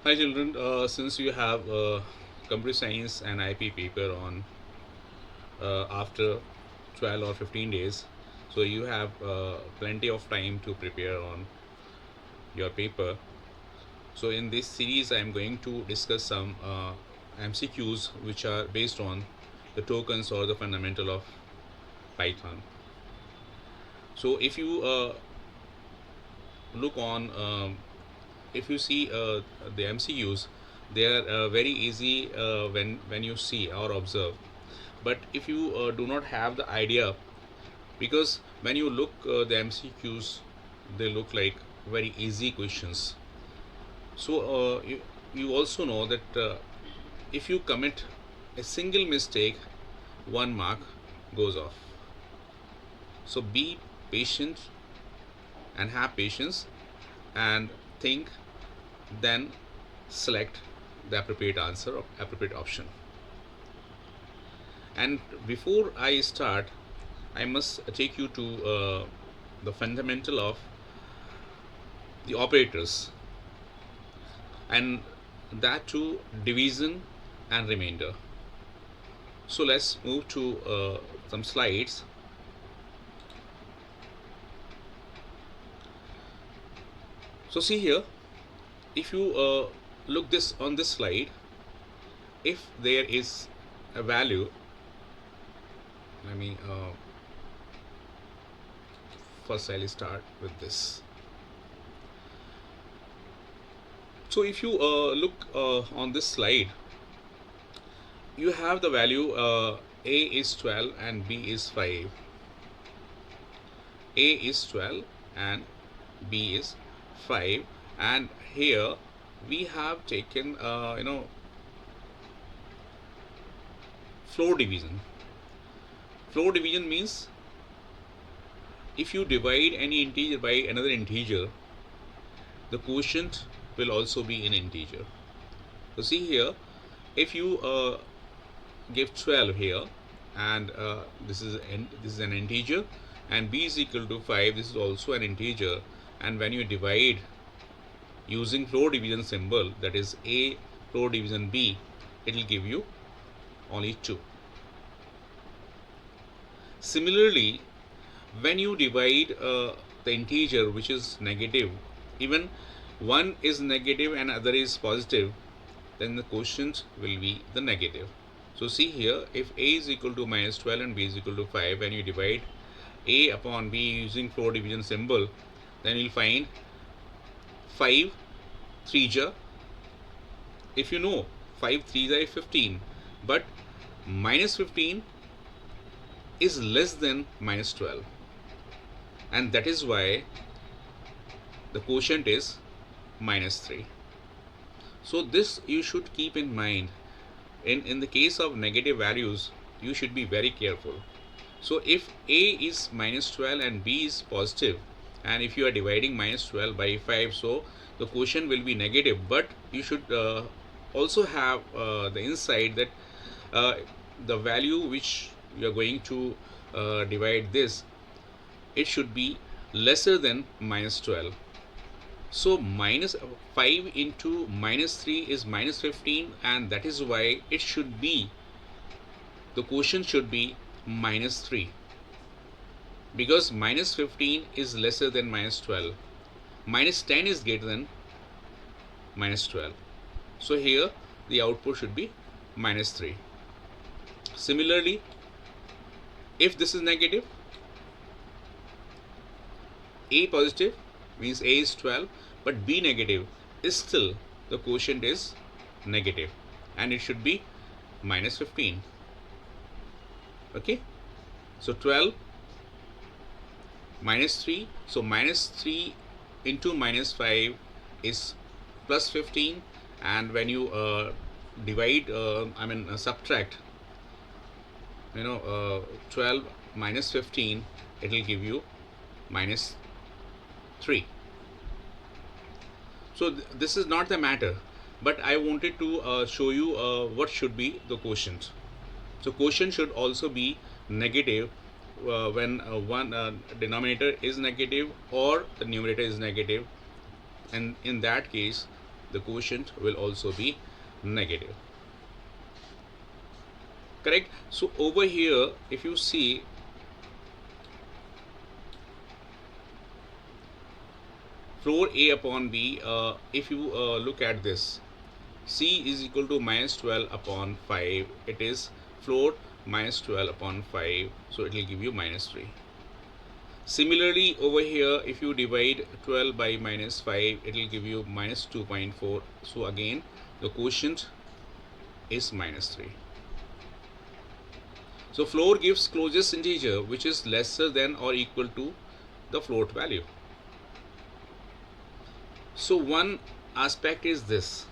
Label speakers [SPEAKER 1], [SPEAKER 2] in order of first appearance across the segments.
[SPEAKER 1] Hi children, since you have computer science and IP paper on after 12 or 15 days, so you have plenty of time to prepare on your paper. So in this series I am going to discuss some MCQs which are based on the tokens or the fundamental of Python. So if you look on if you see the MCQs, they are very easy when you see or observe. But if you do not have the idea, because when you look the MCQs, they look like very easy questions. So you also know that if you commit a single mistake, 1 mark goes off. So be patient and have patience and think, then select the appropriate answer or appropriate option. And before I start, I must take you to the fundamental of the operators, and that to division and remainder. So let's move to some slides. So see here, if you look this on this slide, if there is a value, let me first I'll start with this. So if you look on this slide, you have the value a is 12 and b is 5. A is 12 and b is 5, and here we have taken floor division. Floor division means if you divide any integer by another integer, the quotient will also be an integer. So see here, if you give 12 here, and this is an integer, and b is equal to 5, this is also an integer, and when you divide using floor division symbol, that is a floor division b, it will give you only 2. Similarly, when you divide the integer which is negative, even one is negative and other is positive, then the quotient will be the negative. So see here, if a is equal to minus 12 and b is equal to 5, when you divide a upon b using floor division symbol, then you'll find 5 3 if you know 5 3 is 15, but minus 15 is less than minus 12, and that is why the quotient is minus 3. So this you should keep in mind. In the case of negative values, you should be very careful. So if a is minus 12 and b is positive, and if you are dividing minus 12 by 5, so the quotient will be negative, but you should also have the insight that the value which you are going to divide this, it should be lesser than minus 12. So minus 5 into minus 3 is minus 15, and that is why it should be, the quotient should be minus 3, because minus 15 is lesser than minus 12. Minus 10 is greater than minus 12. So here the output should be minus 3. Similarly, if this is negative, a positive means a is 12, but b negative is still, the quotient is negative, and it should be minus 15. Okay, so 12 minus 3, so minus 3 into minus 5 is plus 15, and when you divide subtract 12 minus 15, it will give you minus 3. So this is not the matter, but I wanted to show you what should be the quotient. So quotient should also be negative when one denominator is negative or the numerator is negative, and in that case the quotient will also be negative. Correct? So over here, if you see, floor A upon B, if you look at this, C is equal to minus 12 upon 5. It is floor minus 12 upon 5, so it will give you minus 3. Similarly, over here, if you divide 12 by minus 5, it will give you minus 2.4. So again, the quotient is minus 3. So floor gives closest integer which is lesser than or equal to the float value. So one aspect is this,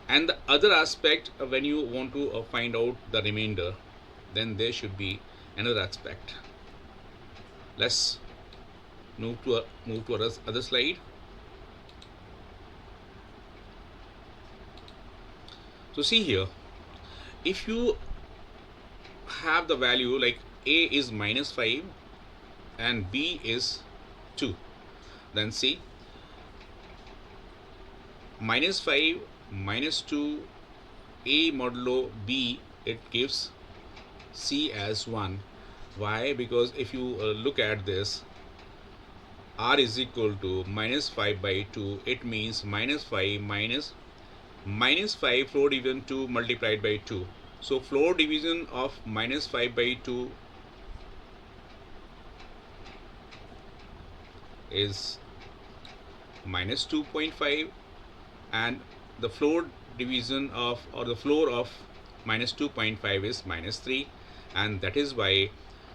[SPEAKER 1] and the other aspect, when you want to find out the remainder, then there should be another aspect. Let's move to our other slide. So see here, if you have the value like A is minus 5 and B is 2, then see, minus 5 minus 2 A modulo B, it gives C as 1. Why? Because if you look at this, R is equal to minus 5 by 2, it means minus 5 minus 5 floor division 2 multiplied by 2. So floor division of minus 5 by 2 is minus 2.5, and the floor division of, or the floor of minus 2.5 is minus 3, and that is why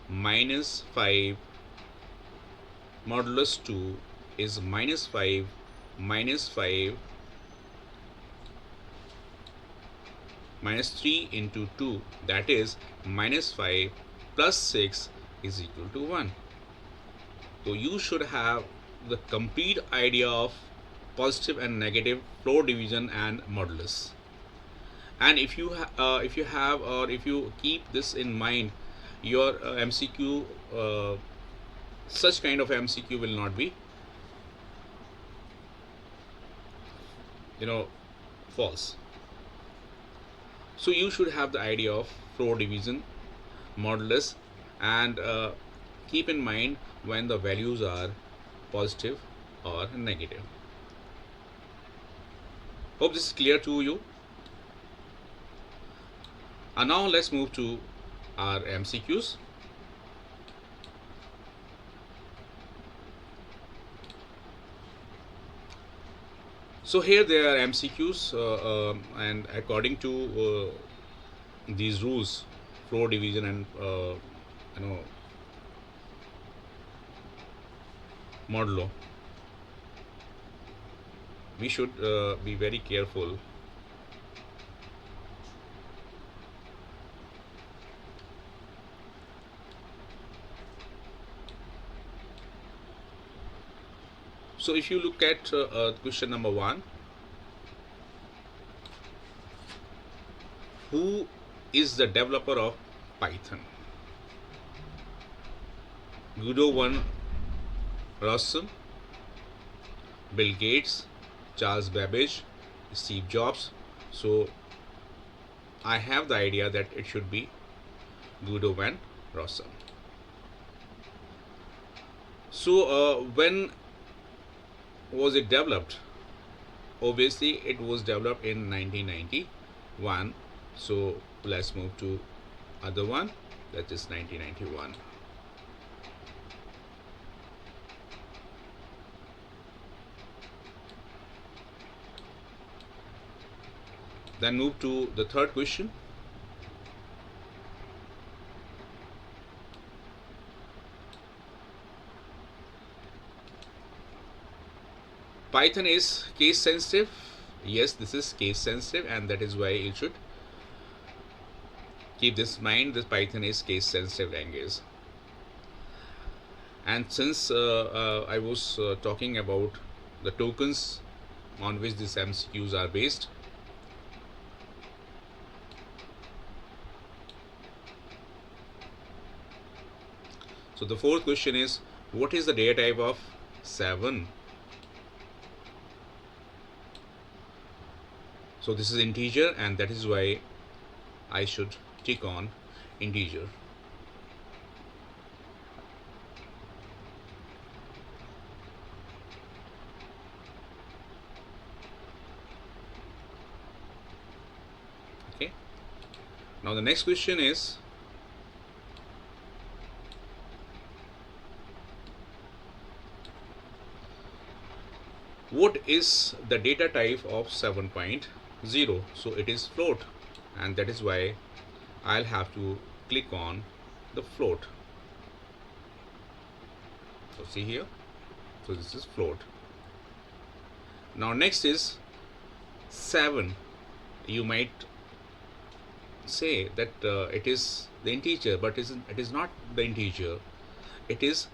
[SPEAKER 1] minus 5 modulus 2 is minus 5 minus 5 minus 3 into 2, that is minus 5 plus 6 is equal to 1. So you should have the complete idea of positive and negative floor division and modulus. And if you have or if you keep this in mind, your MCQ, such kind of MCQ will not be false. So you should have the idea of floor division, modulus, and keep in mind when the values are positive or negative. Hope this is clear to you. And now let's move to our MCQs. So here there are MCQs, and according to these rules, floor division and modulo, we should be very careful. So if you look at question number 1, who is the developer of Python? Guido van Rossum, Bill Gates, Charles Babbage, Steve Jobs. So I have the idea that it should be Guido van Rossum. So when was it developed? Obviously it was developed in 1991. So let's move to other one, that is 1991. Then move to the third question. Python is case sensitive. Yes, this is case sensitive, and that is why you should keep this in mind. This Python is case sensitive language. And since I was talking about the tokens on which these MCQs are based, so the fourth question is, what is the data type of 7? So this is integer, and that is why I should tick on integer. Okay. Now the next question is, what is the data type of 7.0? So it is float, and that is why I'll have to click on the float. So see here, so this is float. Now next is 7. You might say that it is the integer, but it is not the integer. It is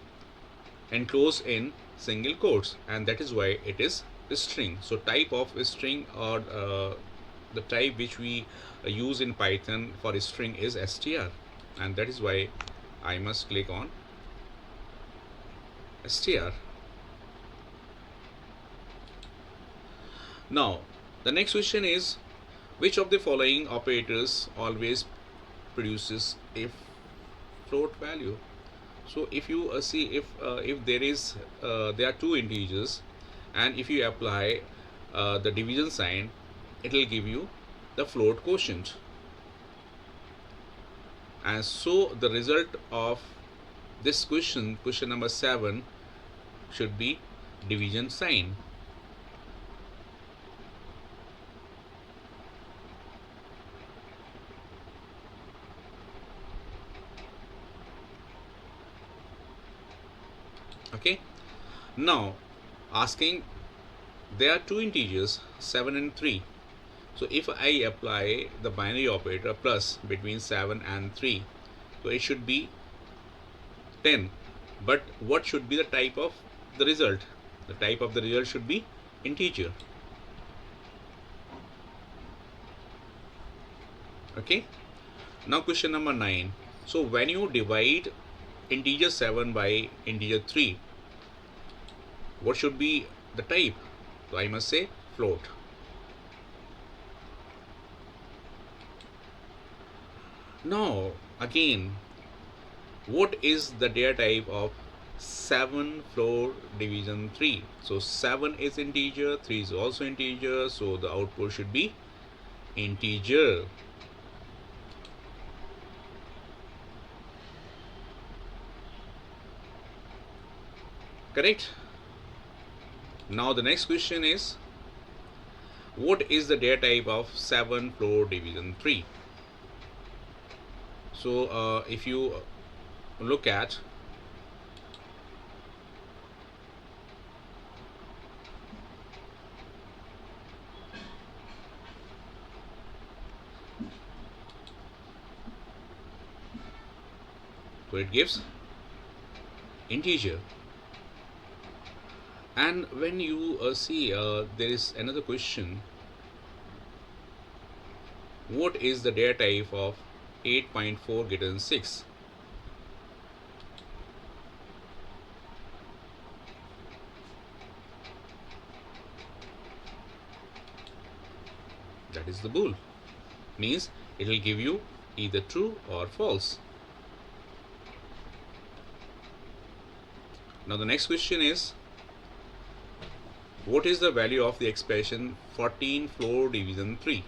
[SPEAKER 1] enclosed in single quotes, and that is why it is a string. So type of a string, or the type which we use in Python for a string is str, and that is why I must click on str. Now the next question is, which of the following operators always produces a float value? So if you see, if there are two integers, and if you apply the division sign, it will give you the float quotient. And so the result of this question number 7, should be division sign. Okay. Now asking, there are two integers 7 and 3. So if I apply the binary operator plus between 7 and 3, so it should be 10. But what should be the type of the result? The type of the result should be integer. Okay. Now question number 9. So when you divide integer 7 by integer 3, what should be the type? So I must say float. Now again, what is the data type of 7 floor division 3? So 7 is integer, 3 is also integer, so the output should be integer. Correct? Now the next question is, what is the data type of 7 floor division 3? So if you look at, so it gives integer. And when you see, there is another question, what is the data type of 8.4 greater than 6? That is the bool. Means it will give you either true or false. Now the next question is, what is the value of the expression 14 floor division 3?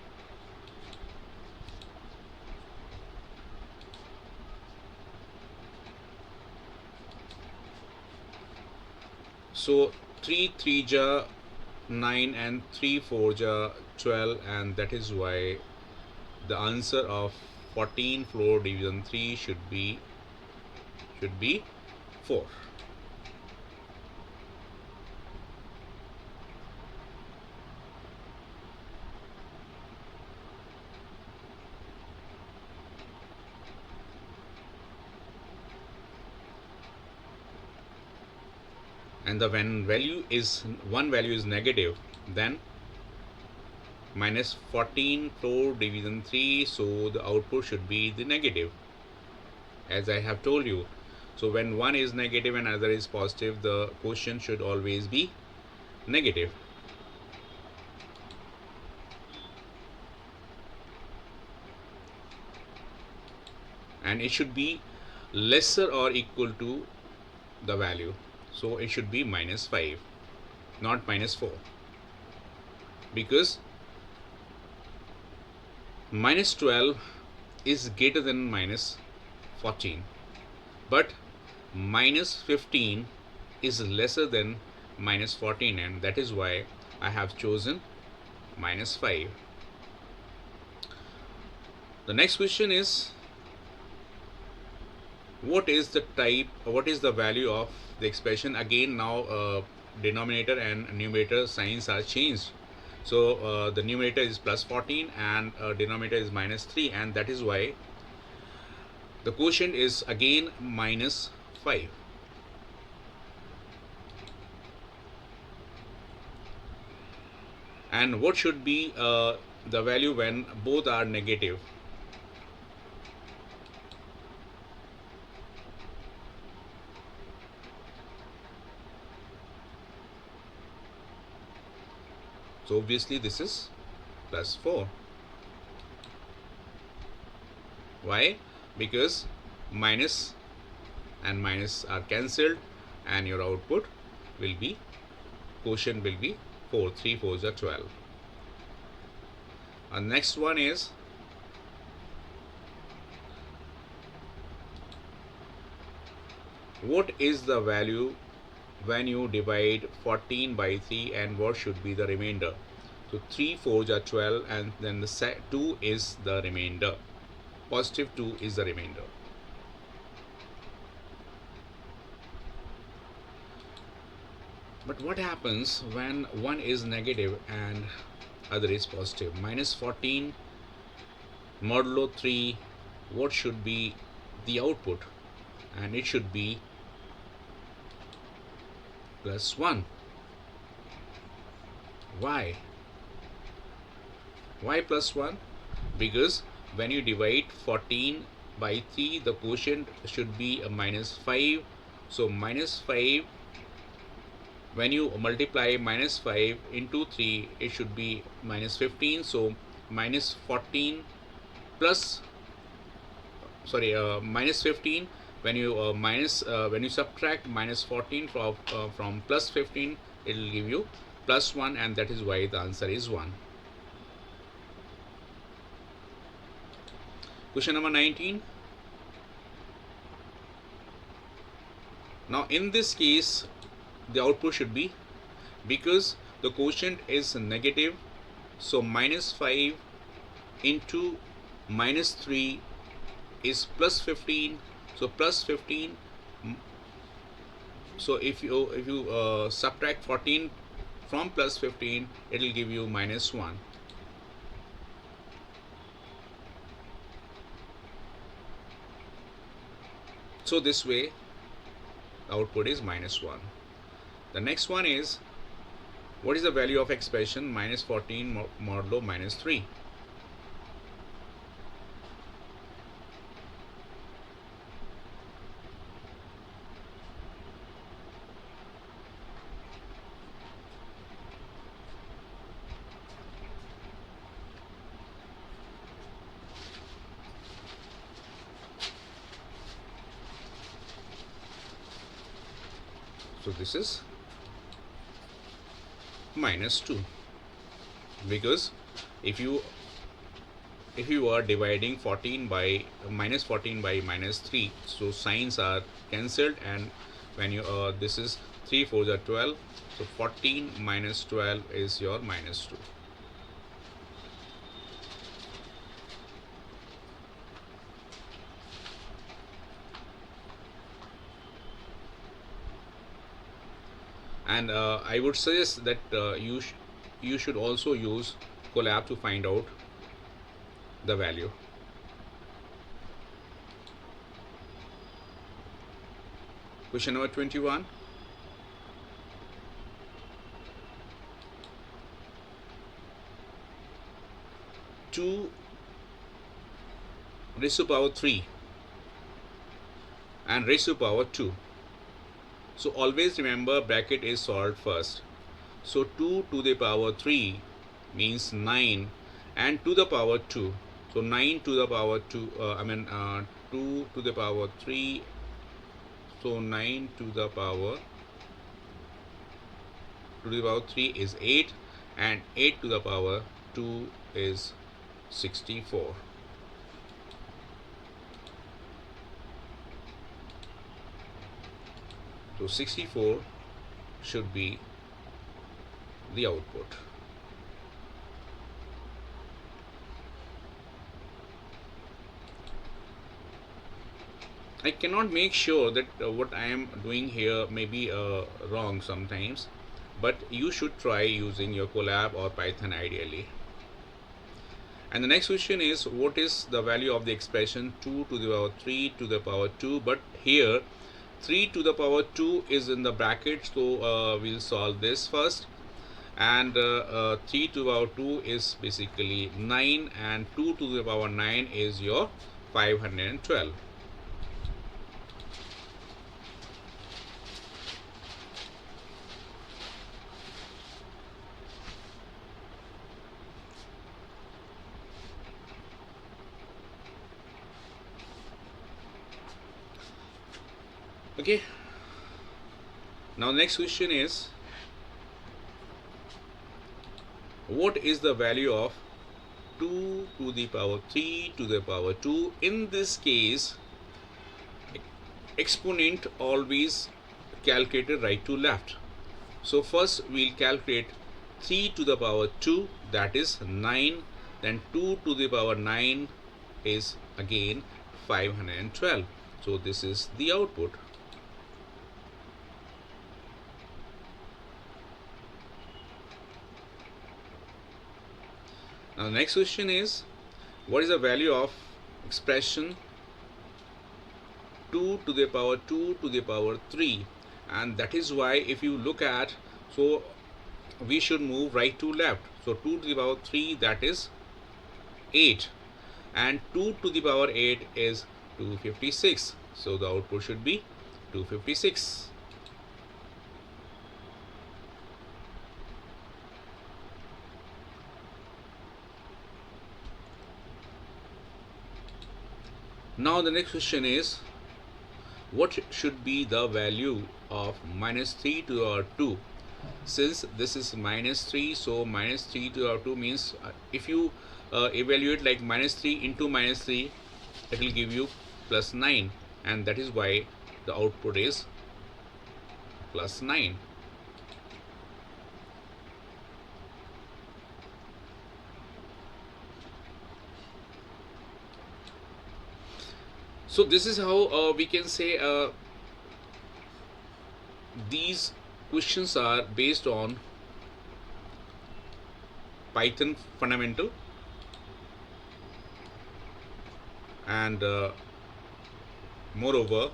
[SPEAKER 1] So 3 3 ja 9 and 3 4 ja 12, and that is why the answer of 14 floor division 3 should be 4. And the when one value is negative, then minus 14 floor division 3, so the output should be the negative, as I have told you. So when one is negative and other is positive, the quotient should always be negative. and it should be lesser or equal to the value. So it should be minus 5, not minus 4, because minus 12 is greater than minus 14, but minus 15 is lesser than minus 14, and that is why I have chosen minus 5. The next question is, what is the value of the expression? Again, now denominator and numerator signs are changed. So the numerator is plus 14 and denominator is minus 3, and that is why the quotient is again minus 5. And what should be the value when both are negative? So obviously this is plus 4. Why? Because minus and minus are cancelled, and your output will be, quotient will be 4. 3 4s are 12. And next one is, what is the value when you divide 14 by 3, and what should be the remainder? So 3 4s are 12, and then the 2 is the remainder. Positive 2 is the remainder. But what happens when one is negative and other is positive? Minus 14 modulo 3, what should be the output? And it should be plus 1. Why? Why plus 1? Because when you divide 14 by 3, the quotient should be a minus 5. So minus 5, when you multiply minus 5 into 3, it should be minus 15. So minus 14 plus, minus 15, when you when you subtract minus 14 from plus 15, it will give you plus 1, and that is why the answer is 1. Question number 19. Now in this case, the output should be, because the quotient is negative, so minus 5 into minus 3 is plus 15. So plus 15. So if you subtract 14 from plus 15, it will give you minus 1. So this way the output is minus 1. The next one is, what is the value of expression minus 14 modulo minus 3? So this is minus 2, because if you are dividing 14 by minus 14 by minus 3, so signs are cancelled, and when you this is 3 4s are 12, so 14 minus 12 is your minus 2. And I would suggest that you should also use collab to find out the value. Question number 21. Two raised to power 3 and raised to power 2. So always remember, bracket is solved first. So 2 to the power 3 means 9, and to the power 2. So 9 to the power 2, 2 to the power 3, so 9 to the power 3 is 8, and 8 to the power 2 is 64. So 64 should be the output. I cannot make sure that what I am doing here may be wrong sometimes, but you should try using your Colab or Python ideally. And the next question is, what is the value of the expression 2 to the power 3 to the power 2? But here 3 to the power 2 is in the bracket, so we'll solve this first. And 3 to the power 2 is basically 9, and 2 to the power 9 is your 512. Okay, now next question is, what is the value of 2 to the power 3 to the power 2? In this case, exponent always calculated right to left. So first we'll calculate 3 to the power 2, that is 9, then 2 to the power 9 is again 512. So this is the output. Now the next question is, what is the value of expression 2 to the power 2 to the power 3? And that is why if you look at, so we should move right to left. So 2 to the power 3, that is 8, and 2 to the power 8 is 256. So the output should be 256. Now the next question is, what should be the value of minus 3 to the power 2? Since this is minus 3, so minus 3 to the power 2 means if you evaluate like minus 3 into minus 3, it will give you plus 9, and that is why the output is plus 9. So this is how we can say these questions are based on Python fundamental, and moreover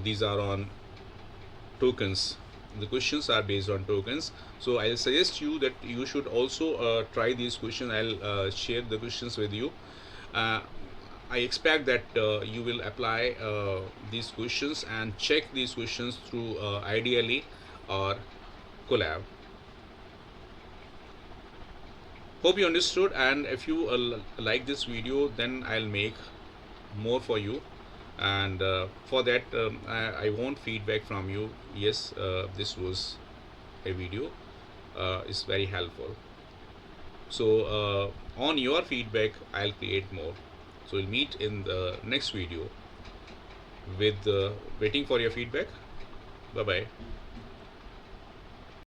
[SPEAKER 1] these are on tokens. The questions are based on tokens, so I'll suggest you that you should also try these questions. I'll share the questions with you. I expect that you will apply these questions and check these questions through Ideally or Colab. Hope you understood, and if you like this video, then I'll make more for you, and for that I want feedback from you. Yes, this was a video, is very helpful. So on your feedback I'll create more. So we'll meet in the next video with waiting for your feedback. Bye bye.